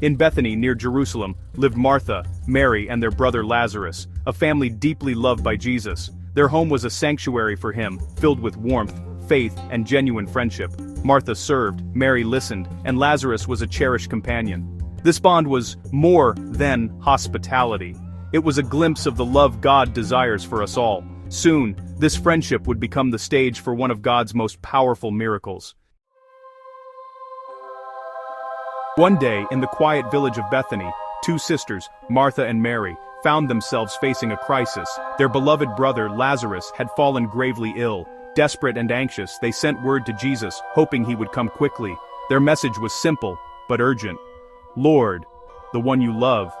In Bethany, near Jerusalem, lived Martha, Mary, and their brother Lazarus, a family deeply loved by Jesus. Their home was a sanctuary for him, filled with warmth, faith, and genuine friendship. Martha served, Mary listened, and Lazarus was a cherished companion. This bond was more than hospitality. It was a glimpse of the love God desires for us all. Soon, this friendship would become the stage for one of God's most powerful miracles. One day, in the quiet village of Bethany, two sisters, Martha and Mary, found themselves facing a crisis. Their beloved brother, Lazarus, had fallen gravely ill. Desperate and anxious, they sent word to Jesus, hoping he would come quickly. Their message was simple, but urgent. Lord, the one you love,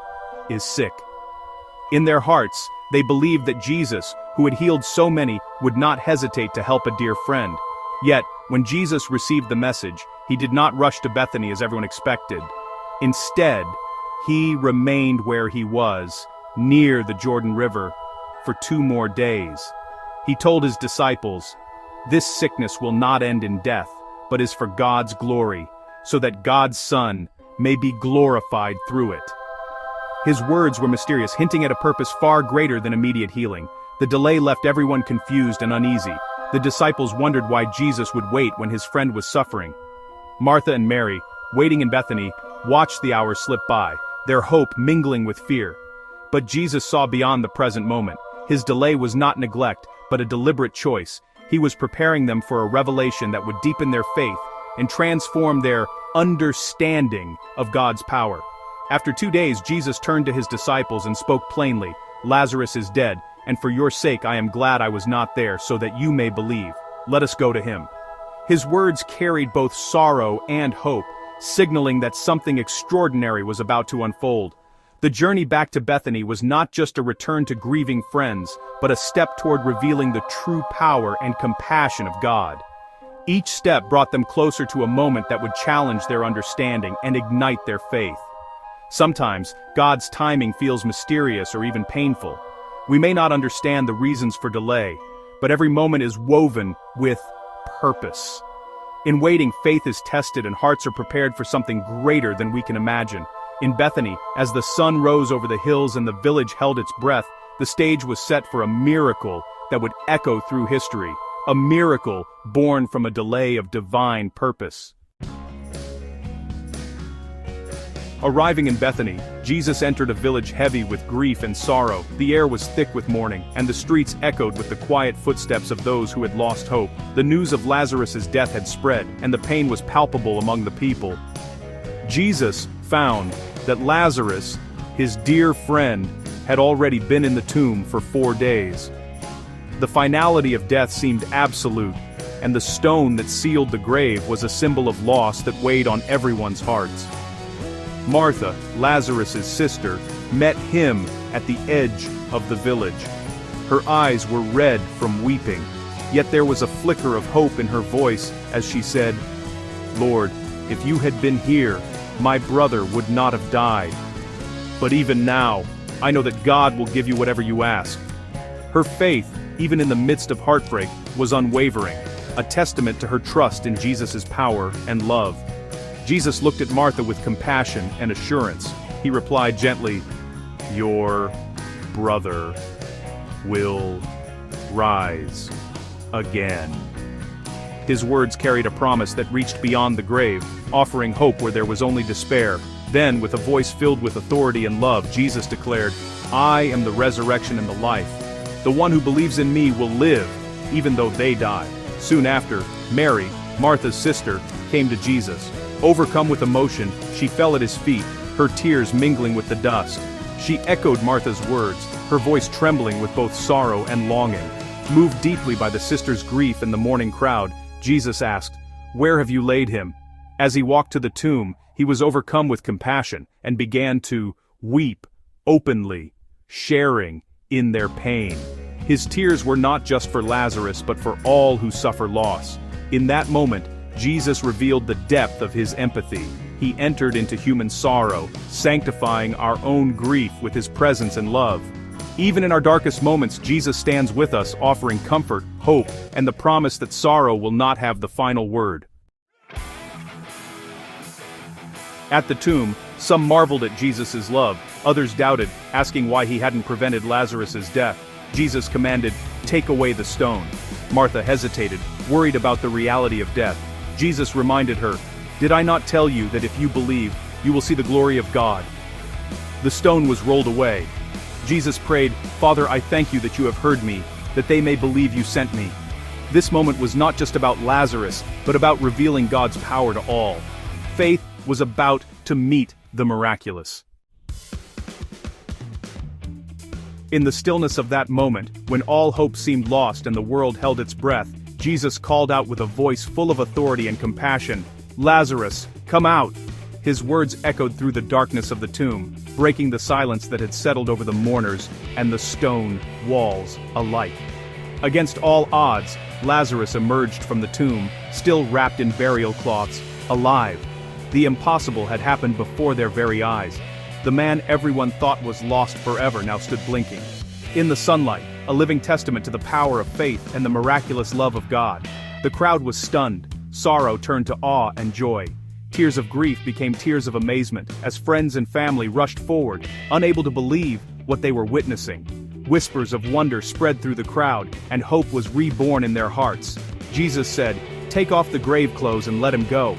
is sick. In their hearts, they believed that Jesus, who had healed so many, would not hesitate to help a dear friend. Yet, when Jesus received the message, he did not rush to Bethany as everyone expected. Instead, he remained where he was, near the Jordan River, for 2 more days. He told his disciples, "This sickness will not end in death, but is for God's glory, so that God's Son may be glorified through it." His words were mysterious, hinting at a purpose far greater than immediate healing. The delay left everyone confused and uneasy. The disciples wondered why Jesus would wait when his friend was suffering. Martha and Mary, waiting in Bethany, watched the hours slip by, their hope mingling with fear. But Jesus saw beyond the present moment. His delay was not neglect, but a deliberate choice. He was preparing them for a revelation that would deepen their faith and transform their understanding of God's power. After 2 days, Jesus turned to his disciples and spoke plainly, "Lazarus is dead, and for your sake I am glad I was not there, so that you may believe. Let us go to him." His words carried both sorrow and hope, signaling that something extraordinary was about to unfold. The journey back to Bethany was not just a return to grieving friends, but a step toward revealing the true power and compassion of God. Each step brought them closer to a moment that would challenge their understanding and ignite their faith. Sometimes, God's timing feels mysterious or even painful. We may not understand the reasons for delay, but every moment is woven with purpose. In waiting, faith is tested and hearts are prepared for something greater than we can imagine. In Bethany, as the sun rose over the hills and the village held its breath, the stage was set for a miracle that would echo through history. A miracle born from a delay of divine purpose. Arriving in Bethany, Jesus entered a village heavy with grief and sorrow. The air was thick with mourning, and the streets echoed with the quiet footsteps of those who had lost hope. The news of Lazarus' death had spread, and the pain was palpable among the people. Jesus found that Lazarus, his dear friend, had already been in the tomb for 4 days. The finality of death seemed absolute, and the stone that sealed the grave was a symbol of loss that weighed on everyone's hearts. Martha, Lazarus' sister, met him at the edge of the village. Her eyes were red from weeping, yet there was a flicker of hope in her voice as she said, "Lord, if you had been here, my brother would not have died. But even now, I know that God will give you whatever you ask." Her faith, even in the midst of heartbreak, was unwavering, a testament to her trust in Jesus' power and love. Jesus looked at Martha with compassion and assurance. He replied gently, "Your brother will rise again." His words carried a promise that reached beyond the grave, offering hope where there was only despair. Then, with a voice filled with authority and love, Jesus declared, "I am the resurrection and the life. The one who believes in me will live, even though they die." Soon after, Mary, Martha's sister, came to Jesus. Overcome with emotion, she fell at his feet, her tears mingling with the dust. She echoed Martha's words, her voice trembling with both sorrow and longing. Moved deeply by the sister's grief and the mourning crowd, Jesus asked, "Where have you laid him?" As he walked to the tomb, he was overcome with compassion and began to weep openly, sharing in their pain. His tears were not just for Lazarus but for all who suffer loss. In that moment, Jesus revealed the depth of his empathy. He entered into human sorrow, sanctifying our own grief with his presence and love. Even in our darkest moments, Jesus stands with us, offering comfort, hope, and the promise that sorrow will not have the final word. At the tomb, Some marveled at Jesus' love, others doubted, asking why he hadn't prevented Lazarus' death. Jesus commanded, "Take away the stone." Martha hesitated, worried about the reality of death. Jesus reminded her, "Did I not tell you that if you believe, you will see the glory of God?" The stone was rolled away. Jesus prayed, "Father, I thank you that you have heard me, that they may believe you sent me." This moment was not just about Lazarus, but about revealing God's power to all. Faith was about to meet the miraculous. In the stillness of that moment, when all hope seemed lost and the world held its breath, Jesus called out with a voice full of authority and compassion, "Lazarus, come out!" His words echoed through the darkness of the tomb, breaking the silence that had settled over the mourners and the stone walls alike. Against all odds, Lazarus emerged from the tomb, still wrapped in burial cloths, alive. The impossible had happened before their very eyes. The man everyone thought was lost forever now stood blinking. In the sunlight, a living testament to the power of faith and the miraculous love of God. The crowd was stunned, sorrow turned to awe and joy. Tears of grief became tears of amazement, as friends and family rushed forward, unable to believe what they were witnessing. Whispers of wonder spread through the crowd, and hope was reborn in their hearts. Jesus said, "Take off the grave clothes and let him go."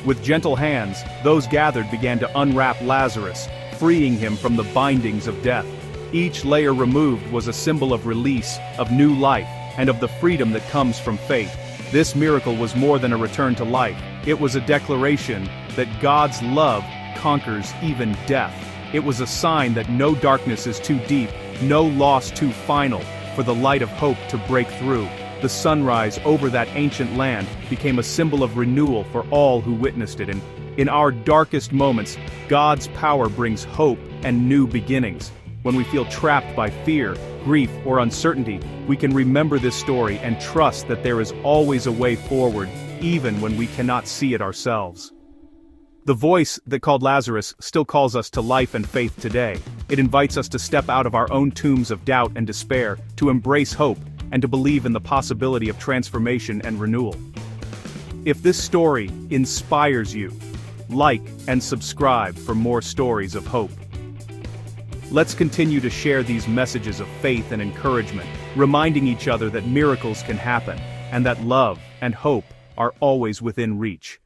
With gentle hands, those gathered began to unwrap Lazarus, freeing him from the bindings of death. Each layer removed was a symbol of release, of new life, and of the freedom that comes from faith. This miracle was more than a return to life. It was a declaration that God's love conquers even death. It was a sign that no darkness is too deep, no loss too final, for the light of hope to break through. The sunrise over that ancient land became a symbol of renewal for all who witnessed it. And in our darkest moments, God's power brings hope and new beginnings. When we feel trapped by fear, grief, or uncertainty, we can remember this story and trust that there is always a way forward, even when we cannot see it ourselves. The voice that called Lazarus still calls us to life and faith today. It invites us to step out of our own tombs of doubt and despair, to embrace hope, and to believe in the possibility of transformation and renewal. If this story inspires you, like and subscribe for more stories of hope. Let's continue to share these messages of faith and encouragement, reminding each other that miracles can happen, and that love and hope are always within reach.